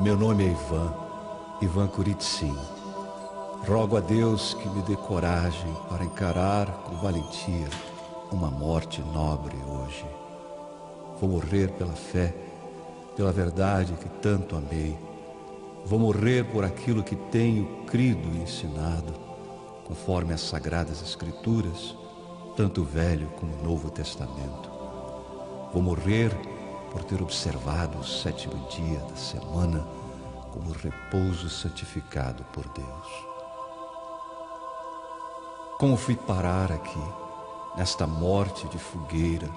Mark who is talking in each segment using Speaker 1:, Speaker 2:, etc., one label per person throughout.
Speaker 1: Meu nome é Ivan Kuritsin. Rogo a Deus que me dê coragem para encarar com valentia uma morte nobre hoje. Vou morrer pela fé, pela verdade que tanto amei. Vou morrer por aquilo que tenho crido e ensinado, conforme as Sagradas Escrituras, tanto o Velho como o Novo Testamento. Vou morrer por ter observado o 7º dia da semana como repouso santificado por Deus. Como fui parar aqui, nesta morte de fogueira?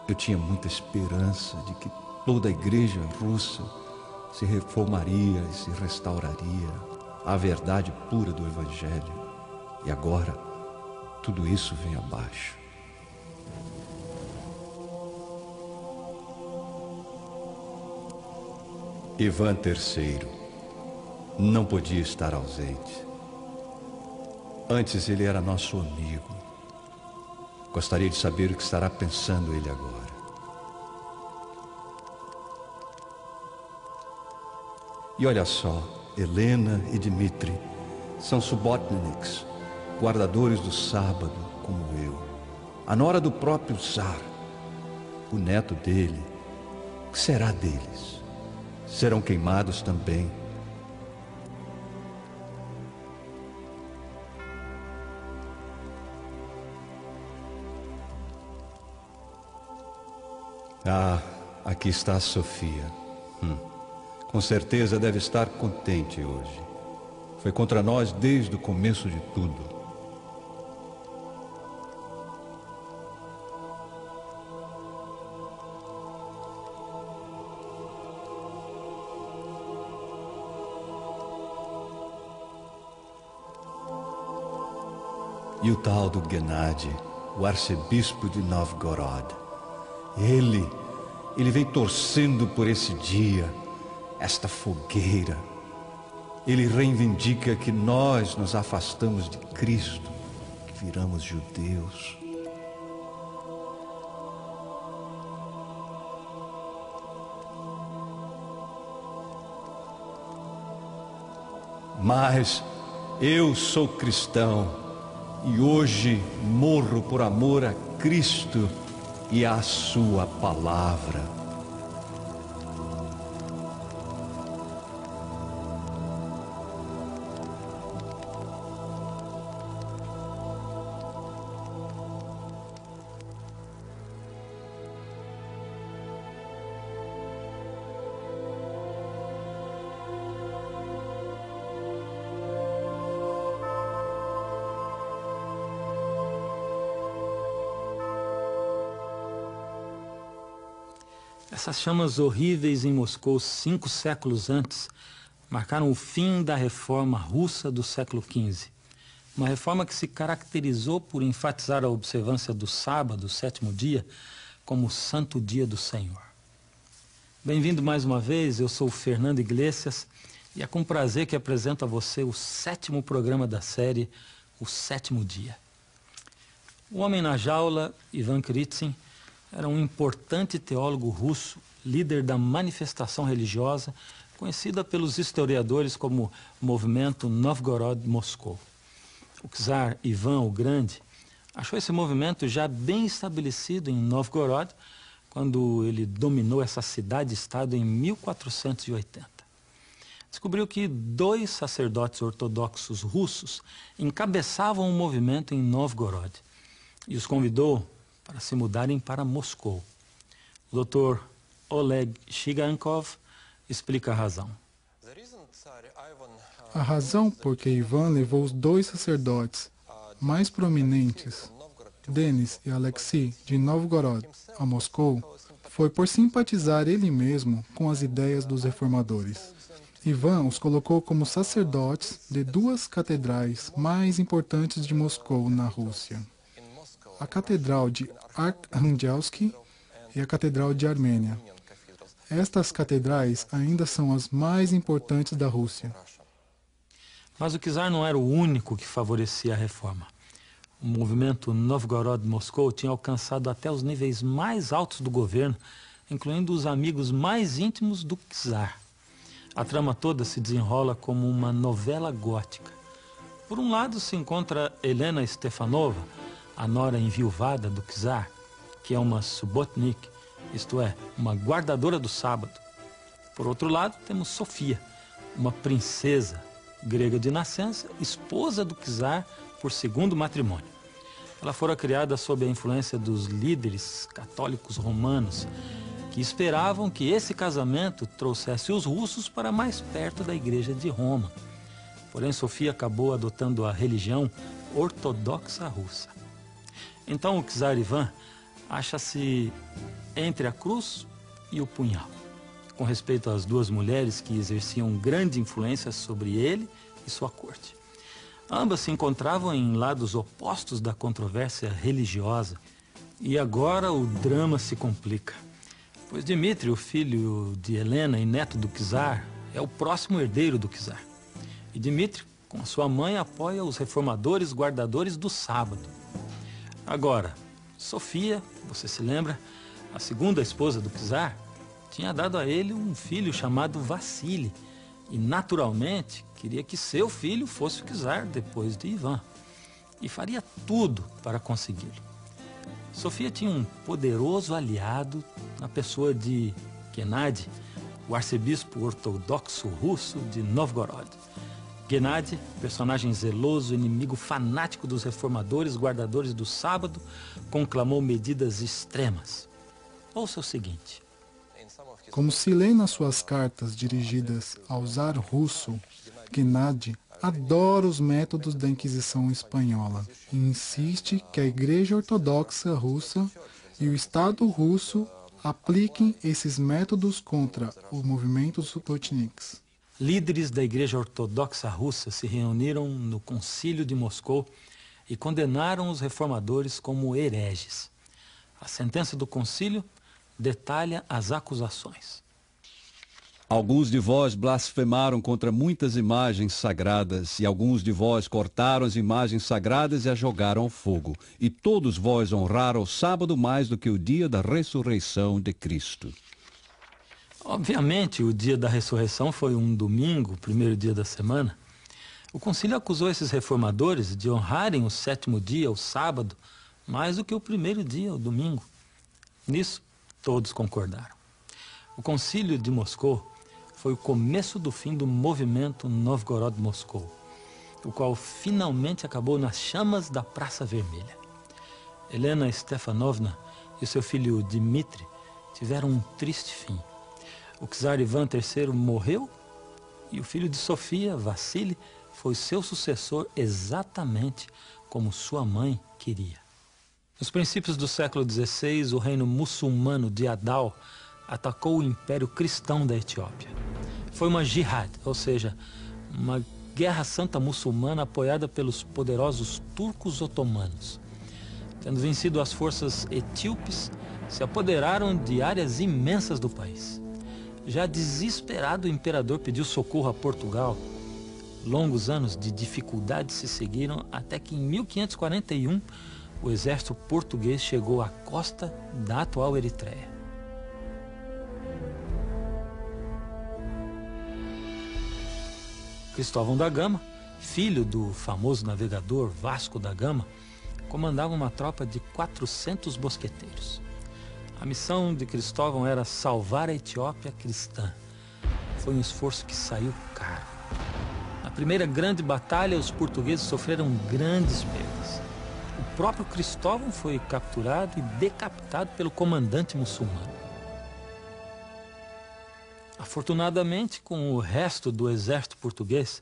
Speaker 1: Eu tinha muita esperança de que toda a igreja russa se reformaria e se restauraria à verdade pura do Evangelho. E agora, tudo isso vem abaixo. Ivan III não podia estar ausente. Antes ele era nosso amigo. Gostaria de saber o que estará pensando ele agora. E olha só, Helena e Dmitri são subotniks, guardadores do sábado, como eu. A nora do próprio Tsar, o neto dele. O que será deles? Serão queimados também. Ah, aqui está a Sofia. Com certeza deve estar contente hoje. Foi contra nós desde o começo de tudo. E o tal do Gennady, o arcebispo de Novgorod. Ele vem torcendo por esse dia, esta fogueira. Ele reivindica que nós nos afastamos de Cristo, que viramos judeus. Mas eu sou cristão e hoje morro por amor a Cristo e a sua palavra.
Speaker 2: Essas chamas horríveis em Moscou 5 séculos antes marcaram o fim da reforma russa do século XV. Uma reforma que se caracterizou por enfatizar a observância do sábado, o 7º dia, como o santo dia do Senhor. Bem-vindo mais uma vez, eu sou o Fernando Iglesias e é com prazer que apresento a você o 7º programa da série, o 7º dia. O homem na jaula, Ivan Kuritsin, era um importante teólogo russo, líder da manifestação religiosa, conhecida pelos historiadores como Movimento Novgorod-Moscou. O czar Ivan o Grande achou esse movimento já bem estabelecido em Novgorod, quando ele dominou essa cidade-estado em 1480. Descobriu que 2 sacerdotes ortodoxos russos encabeçavam o movimento em Novgorod e os convidou para se mudarem para Moscou. O Dr. Oleg Shigankov explica a razão.
Speaker 3: A razão por que Ivan levou os 2 sacerdotes mais prominentes, Denis e Alexei, de Novgorod a Moscou, foi por simpatizar ele mesmo com as ideias dos reformadores. Ivan os colocou como sacerdotes de 2 catedrais mais importantes de Moscou, na Rússia: a Catedral de Arkhangelsk e a Catedral de Armênia. Estas catedrais ainda são as mais importantes da Rússia.
Speaker 2: Mas o czar não era o único que favorecia a reforma. O movimento Novgorod-Moscou tinha alcançado até os níveis mais altos do governo, incluindo os amigos mais íntimos do czar. A trama toda se desenrola como uma novela gótica. Por um lado se encontra Helena Stefanova, a nora enviuvada do czar, que é uma subotnik, isto é, uma guardadora do sábado. Por outro lado temos Sofia, uma princesa grega de nascença, esposa do czar por segundo matrimônio. Ela fora criada sob a influência dos líderes católicos romanos, que esperavam que esse casamento trouxesse os russos para mais perto da Igreja de Roma. Porém, Sofia acabou adotando a religião ortodoxa russa. Então, o czar Ivan acha-se entre a cruz e o punhal, com respeito às duas mulheres que exerciam grande influência sobre ele e sua corte. Ambas se encontravam em lados opostos da controvérsia religiosa. E agora o drama se complica, pois Dmitri, o filho de Helena e neto do czar, é o próximo herdeiro do czar. E Dmitri, com a sua mãe, apoia os reformadores guardadores do sábado. Agora, Sofia, você se lembra, a segunda esposa do czar, tinha dado a ele um filho chamado Vassili e, naturalmente, queria que seu filho fosse o czar depois de Ivan, e faria tudo para consegui-lo. Sofia tinha um poderoso aliado na pessoa de Gennady, o arcebispo ortodoxo russo de Novgorod. Gennady, personagem zeloso, inimigo fanático dos reformadores, guardadores do sábado, conclamou medidas extremas. Ouça o seguinte.
Speaker 3: Como se lê nas suas cartas dirigidas ao czar russo, Gennady adora os métodos da Inquisição espanhola e insiste que a Igreja Ortodoxa Russa e o Estado russo apliquem esses métodos contra os movimentos subotniks.
Speaker 2: Líderes da Igreja Ortodoxa Russa se reuniram no Concílio de Moscou e condenaram os reformadores como hereges. A sentença do concílio detalha as acusações.
Speaker 1: Alguns de vós blasfemaram contra muitas imagens sagradas, e alguns de vós cortaram as imagens sagradas e as jogaram ao fogo. E todos vós honraram o sábado mais do que o dia da ressurreição de Cristo.
Speaker 2: Obviamente, o dia da ressurreição foi um domingo, o primeiro dia da semana. O concílio acusou esses reformadores de honrarem o sétimo dia, o sábado, mais do que o primeiro dia, o domingo. Nisso, todos concordaram. O concílio de Moscou foi o começo do fim do movimento Novgorod-Moscou, o qual finalmente acabou nas chamas da Praça Vermelha. Helena Stefanovna e seu filho Dmitri tiveram um triste fim. O czar Ivan III morreu e o filho de Sofia, Vassili, foi seu sucessor exatamente como sua mãe queria. Nos princípios do século XVI, o reino muçulmano de Adal atacou o Império Cristão da Etiópia. Foi uma jihad, ou seja, uma guerra santa muçulmana apoiada pelos poderosos turcos otomanos. Tendo vencido as forças etíopes, se apoderaram de áreas imensas do país. Já desesperado, o imperador pediu socorro a Portugal. Longos anos de dificuldades se seguiram até que em 1541 o exército português chegou à costa da atual Eritreia. Cristóvão da Gama, filho do famoso navegador Vasco da Gama, comandava uma tropa de 400 mosqueteiros. A missão de Cristóvão era salvar a Etiópia cristã. Foi um esforço que saiu caro. Na primeira grande batalha, os portugueses sofreram grandes perdas. O próprio Cristóvão foi capturado e decapitado pelo comandante muçulmano. Afortunadamente, com o resto do exército português,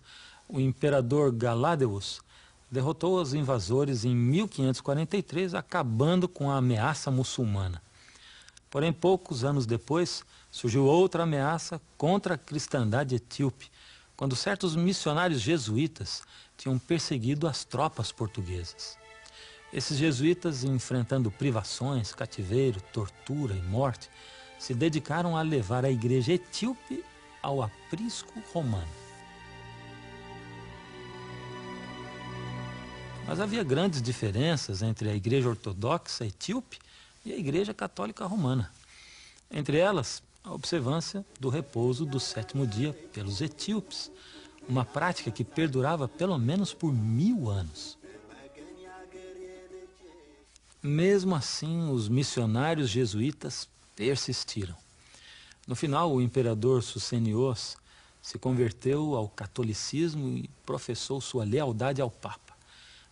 Speaker 2: o imperador Galádeus derrotou os invasores em 1543, acabando com a ameaça muçulmana. Porém, poucos anos depois, surgiu outra ameaça contra a cristandade etíope, quando certos missionários jesuítas tinham perseguido as tropas portuguesas. Esses jesuítas, enfrentando privações, cativeiro, tortura e morte, se dedicaram a levar a igreja etíope ao aprisco romano. Mas havia grandes diferenças entre a igreja ortodoxa etíope e a igreja católica romana. Entre elas, a observância do repouso do 7º dia pelos etíopes, uma prática que perdurava pelo menos por 1000 anos. Mesmo assim, os missionários jesuítas persistiram. No final, o imperador Sucenios se converteu ao catolicismo e professou sua lealdade ao Papa.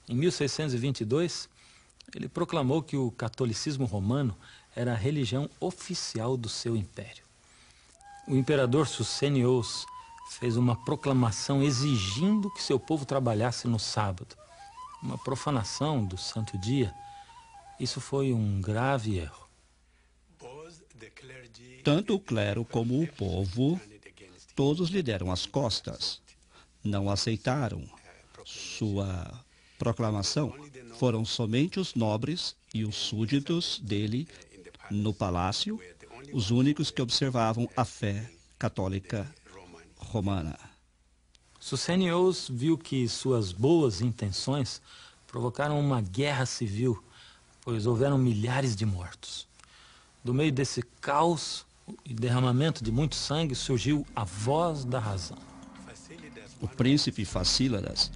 Speaker 2: Em 1622, ele proclamou que o catolicismo romano era a religião oficial do seu império. O imperador Sucenios fez uma proclamação exigindo que seu povo trabalhasse no sábado, uma profanação do santo dia. Isso foi um grave erro.
Speaker 4: Tanto o clero como o povo, todos lhe deram as costas. Não aceitaram sua proclamação. Foram somente os nobres e os súditos dele no palácio, os únicos que observavam a fé católica romana.
Speaker 2: Sucenios viu que suas boas intenções provocaram uma guerra civil, pois houveram milhares de mortos. Do meio desse caos e derramamento de muito sangue surgiu a voz da razão.
Speaker 4: O príncipe Facíladas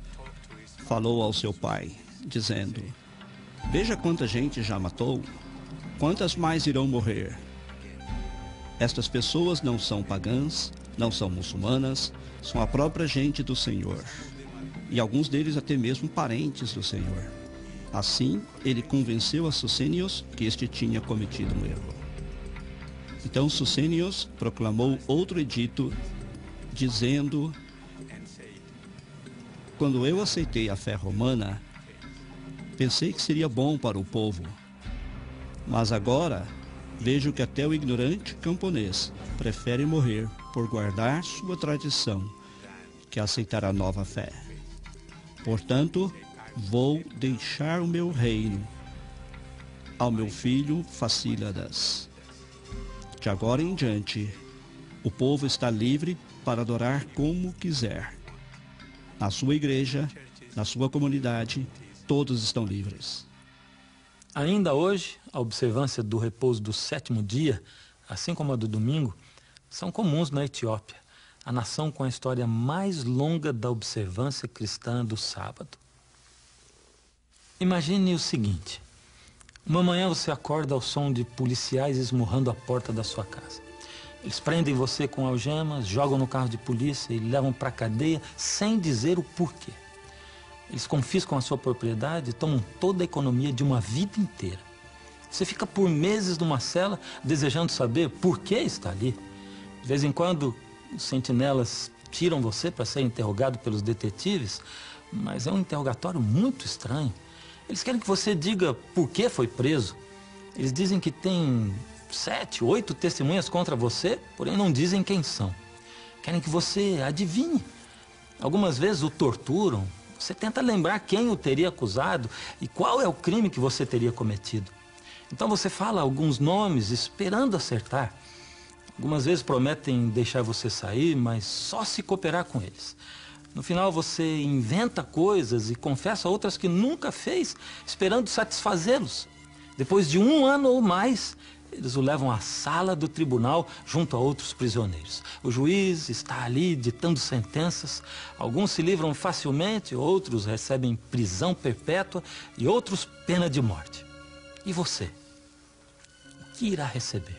Speaker 4: falou ao seu pai, dizendo: veja quanta gente já matou, quantas mais irão morrer. Estas pessoas não são pagãs, não são muçulmanas, são a própria gente do Senhor, e alguns deles até mesmo parentes do Senhor. Assim, ele convenceu a Sucenios que este tinha cometido um erro. Então Sucenios proclamou outro edito, dizendo: quando eu aceitei a fé romana, pensei que seria bom para o povo, mas agora vejo que até o ignorante camponês prefere morrer por guardar sua tradição que aceitar a nova fé. Portanto, vou deixar o meu reino ao meu filho Facíladas. De agora em diante, o povo está livre para adorar como quiser. Na sua igreja, na sua comunidade, todos estão livres.
Speaker 2: Ainda hoje, a observância do repouso do 7º dia, assim como a do domingo, são comuns na Etiópia, a nação com a história mais longa da observância cristã do sábado. Imagine o seguinte: uma manhã você acorda ao som de policiais esmurrando a porta da sua casa. Eles prendem você com algemas, jogam no carro de polícia e levam para a cadeia sem dizer o porquê. Eles confiscam a sua propriedade e tomam toda a economia de uma vida inteira. Você fica por meses numa cela desejando saber por que está ali. De vez em quando, os sentinelas tiram você para ser interrogado pelos detetives, mas é um interrogatório muito estranho. Eles querem que você diga por que foi preso. Eles dizem que tem 7, 8 testemunhas contra você, porém não dizem quem são. Querem que você adivinhe. Algumas vezes o torturam. Você tenta lembrar quem o teria acusado e qual é o crime que você teria cometido. Então você fala alguns nomes esperando acertar. Algumas vezes prometem deixar você sair, mas só se cooperar com eles. No final você inventa coisas e confessa outras que nunca fez, esperando satisfazê-los. Depois de 1 ano ou mais, eles o levam à sala do tribunal junto a outros prisioneiros. O juiz está ali ditando sentenças. Alguns se livram facilmente, outros recebem prisão perpétua e outros pena de morte. E você? O que irá receber?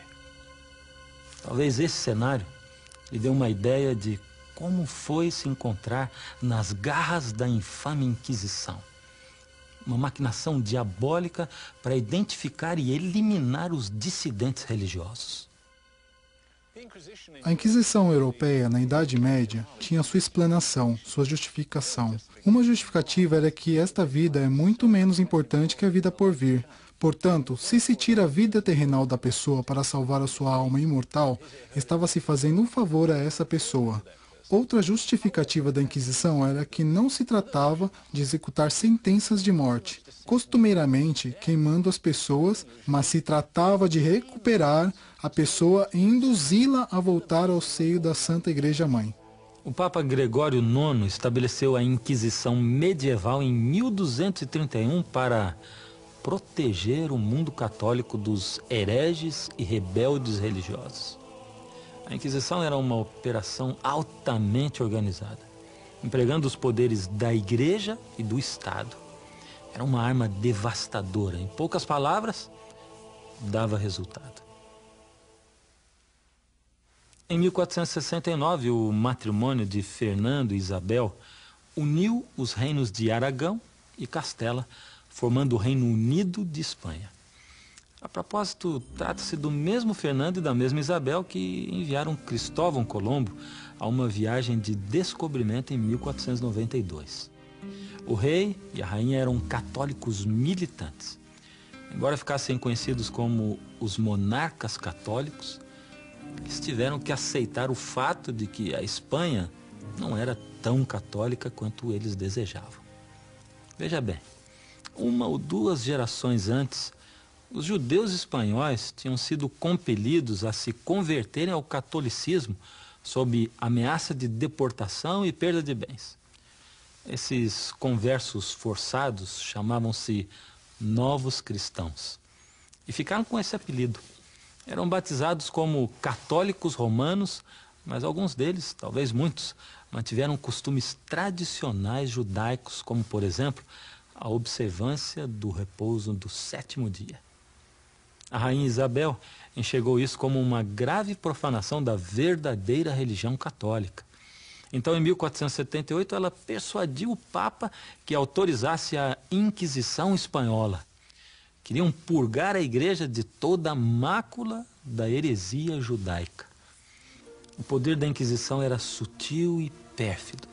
Speaker 2: Talvez esse cenário lhe dê uma ideia de como foi se encontrar nas garras da infame Inquisição. Uma maquinação diabólica para identificar e eliminar os dissidentes religiosos.
Speaker 3: A Inquisição Europeia, na Idade Média, tinha sua explanação, sua justificação. Uma justificativa era que esta vida é muito menos importante que a vida por vir. Portanto, se tira a vida terrenal da pessoa para salvar a sua alma imortal, estava se fazendo um favor a essa pessoa. Outra justificativa da Inquisição era que não se tratava de executar sentenças de morte, costumeiramente queimando as pessoas, mas se tratava de recuperar a pessoa e induzi-la a voltar ao seio da Santa Igreja Mãe.
Speaker 2: O Papa Gregório IX estabeleceu a Inquisição medieval em 1231 para proteger o mundo católico dos hereges e rebeldes religiosos. A Inquisição era uma operação altamente organizada, empregando os poderes da Igreja e do Estado. Era uma arma devastadora. Em poucas palavras, dava resultado. Em 1469, o matrimônio de Fernando e Isabel uniu os reinos de Aragão e Castela, formando o Reino Unido de Espanha. A propósito, trata-se do mesmo Fernando e da mesma Isabel que enviaram Cristóvão Colombo a uma viagem de descobrimento em 1492. O rei e a rainha eram católicos militantes. Embora ficassem conhecidos como os monarcas católicos, eles tiveram que aceitar o fato de que a Espanha não era tão católica quanto eles desejavam. Veja bem, uma ou duas gerações antes, os judeus espanhóis tinham sido compelidos a se converterem ao catolicismo sob ameaça de deportação e perda de bens. Esses conversos forçados chamavam-se novos cristãos e ficaram com esse apelido. Eram batizados como católicos romanos, mas alguns deles, talvez muitos, mantiveram costumes tradicionais judaicos, como, por exemplo, a observância do repouso do 7º dia. A rainha Isabel enxergou isso como uma grave profanação da verdadeira religião católica. Então, em 1478, ela persuadiu o Papa que autorizasse a Inquisição espanhola. Queriam purgar a igreja de toda a mácula da heresia judaica. O poder da Inquisição era sutil e pérfido.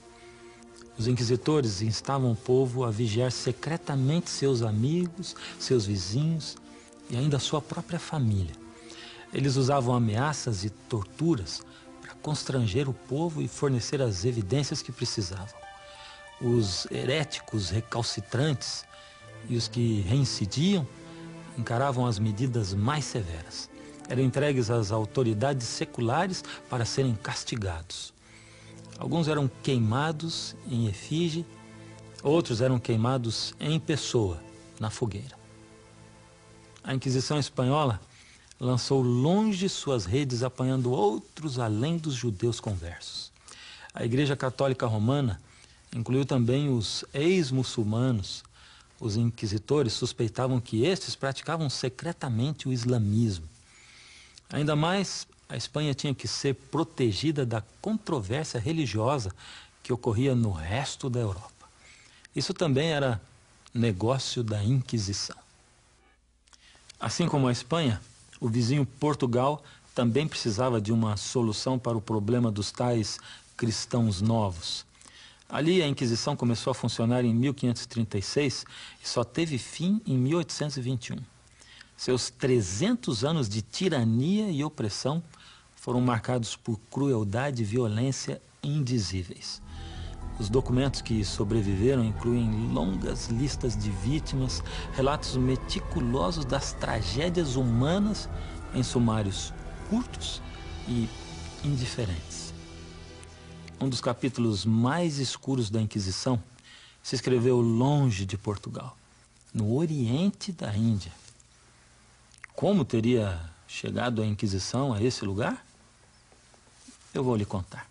Speaker 2: Os inquisitores instavam o povo a vigiar secretamente seus amigos, seus vizinhos e ainda sua própria família. Eles usavam ameaças e torturas para constranger o povo e fornecer as evidências que precisavam. Os heréticos recalcitrantes e os que reincidiam encaravam as medidas mais severas. Eram entregues às autoridades seculares para serem castigados. Alguns eram queimados em efígie, outros eram queimados em pessoa, na fogueira. A Inquisição espanhola lançou longe suas redes apanhando outros além dos judeus conversos. A Igreja Católica Romana incluiu também os ex-muçulmanos. Os inquisitores suspeitavam que estes praticavam secretamente o islamismo. Ainda mais, a Espanha tinha que ser protegida da controvérsia religiosa que ocorria no resto da Europa. Isso também era negócio da Inquisição. Assim como a Espanha, o vizinho Portugal também precisava de uma solução para o problema dos tais cristãos novos. Ali a Inquisição começou a funcionar em 1536 e só teve fim em 1821. Seus 300 anos de tirania e opressão foram marcados por crueldade e violência indizíveis. Os documentos que sobreviveram incluem longas listas de vítimas, relatos meticulosos das tragédias humanas em sumários curtos e indiferentes. Um dos capítulos mais escuros da Inquisição se escreveu longe de Portugal, no oriente da Índia. Como teria chegado a Inquisição a esse lugar? Eu vou lhe contar.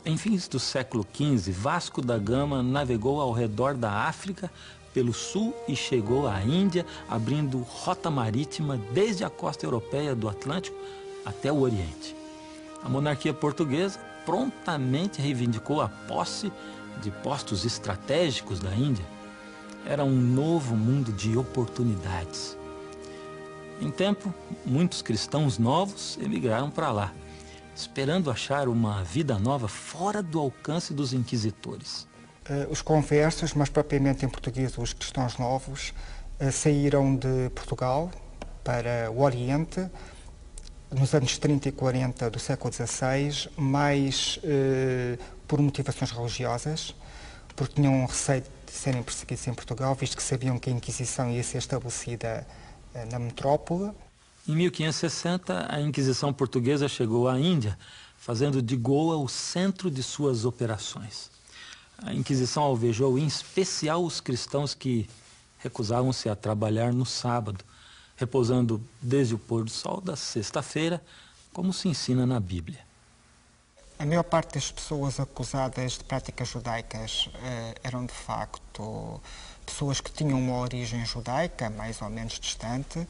Speaker 2: Em fins do século XV, Vasco da Gama navegou ao redor da África pelo sul e chegou à Índia, abrindo rota marítima desde a costa europeia do Atlântico até o Oriente. A monarquia portuguesa prontamente reivindicou a posse de postos estratégicos da Índia. Era um novo mundo de oportunidades. Em tempo, muitos cristãos novos emigraram para lá, esperando achar uma vida nova fora do alcance dos inquisitores.
Speaker 5: Os conversos, mais propriamente em português os cristãos novos, saíram de Portugal para o Oriente nos anos 30 e 40 do século XVI, mais por motivações religiosas, porque tinham receio de serem perseguidos em Portugal, visto que sabiam que a Inquisição ia ser estabelecida na metrópole.
Speaker 2: Em 1560, a Inquisição portuguesa chegou à Índia, fazendo de Goa o centro de suas operações. A Inquisição alvejou em especial os cristãos que recusavam-se a trabalhar no sábado, repousando desde o pôr do sol da sexta-feira como se ensina na Bíblia.
Speaker 5: A maior parte das pessoas acusadas de práticas judaicas eram, de facto, pessoas que tinham uma origem judaica, mais ou menos distante.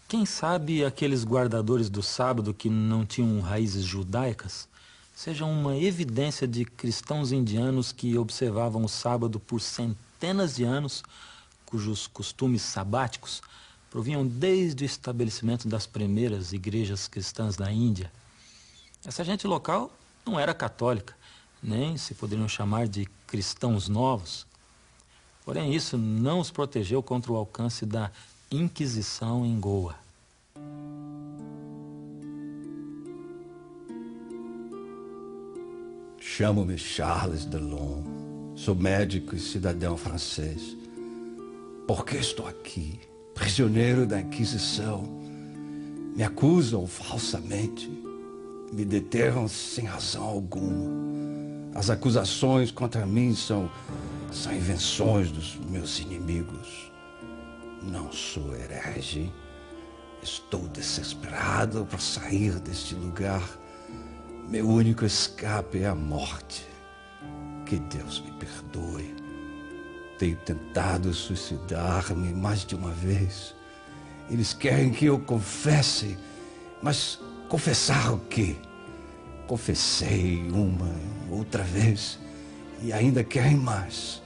Speaker 2: Quem sabe aqueles guardadores do sábado que não tinham raízes judaicas sejam uma evidência de cristãos indianos que observavam o sábado por centenas de anos, cujos costumes sabáticos provinham desde o estabelecimento das primeiras igrejas cristãs na Índia. Essa gente local não era católica, nem se poderiam chamar de cristãos novos. Porém, isso não os protegeu contra o alcance da Inquisição em Goa.
Speaker 1: Chamo-me Charles Delon, sou médico e cidadão francês. Por que estou aqui, prisioneiro da Inquisição? Me acusam falsamente, me deterram sem razão alguma. As acusações contra mim são invenções dos meus inimigos. Não sou herege, estou desesperado por sair deste lugar. Meu único escape é a morte. Que Deus me perdoe. Tenho tentado suicidar-me mais de uma vez. Eles querem que eu confesse, mas confessar o quê? Confessei uma, outra vez, e ainda querem mais.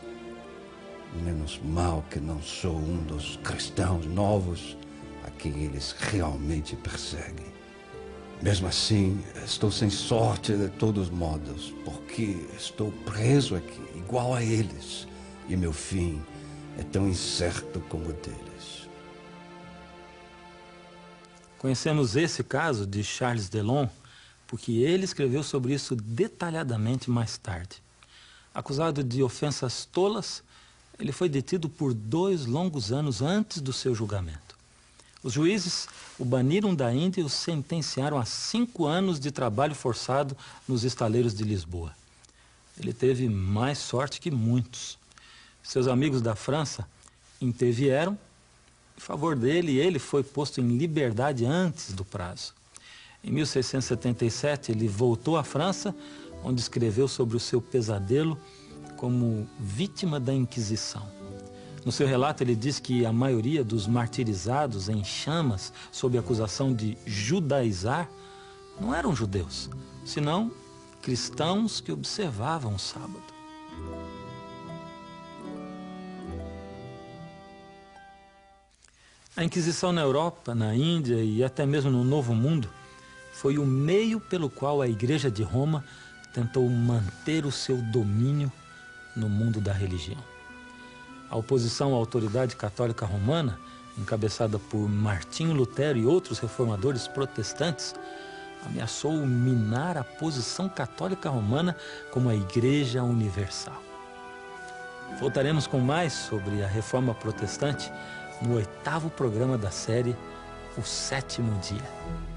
Speaker 1: Menos mal que não sou um dos cristãos novos a quem eles realmente perseguem. Mesmo assim, estou sem sorte de todos modos, porque estou preso aqui, igual a eles, e meu fim é tão incerto como o deles.
Speaker 2: Conhecemos esse caso de Charles Delon porque ele escreveu sobre isso detalhadamente mais tarde. Acusado de ofensas tolas, ele foi detido por 2 longos anos antes do seu julgamento. Os juízes o baniram da Índia e o sentenciaram a 5 anos de trabalho forçado nos estaleiros de Lisboa. Ele teve mais sorte que muitos. Seus amigos da França intervieram em favor dele e ele foi posto em liberdade antes do prazo. Em 1677, ele voltou à França, onde escreveu sobre o seu pesadelo como vítima da Inquisição. No seu relato, ele diz que a maioria dos martirizados em chamas sob acusação de judaizar não eram judeus, senão cristãos que observavam o sábado. A Inquisição na Europa, na Índia e até mesmo no Novo Mundo foi o meio pelo qual a Igreja de Roma tentou manter o seu domínio no mundo da religião. A oposição à autoridade católica romana, encabeçada por Martinho Lutero e outros reformadores protestantes, ameaçou minar a posição católica romana como a Igreja Universal. Voltaremos com mais sobre a Reforma Protestante no 8º programa da série O Sétimo Dia.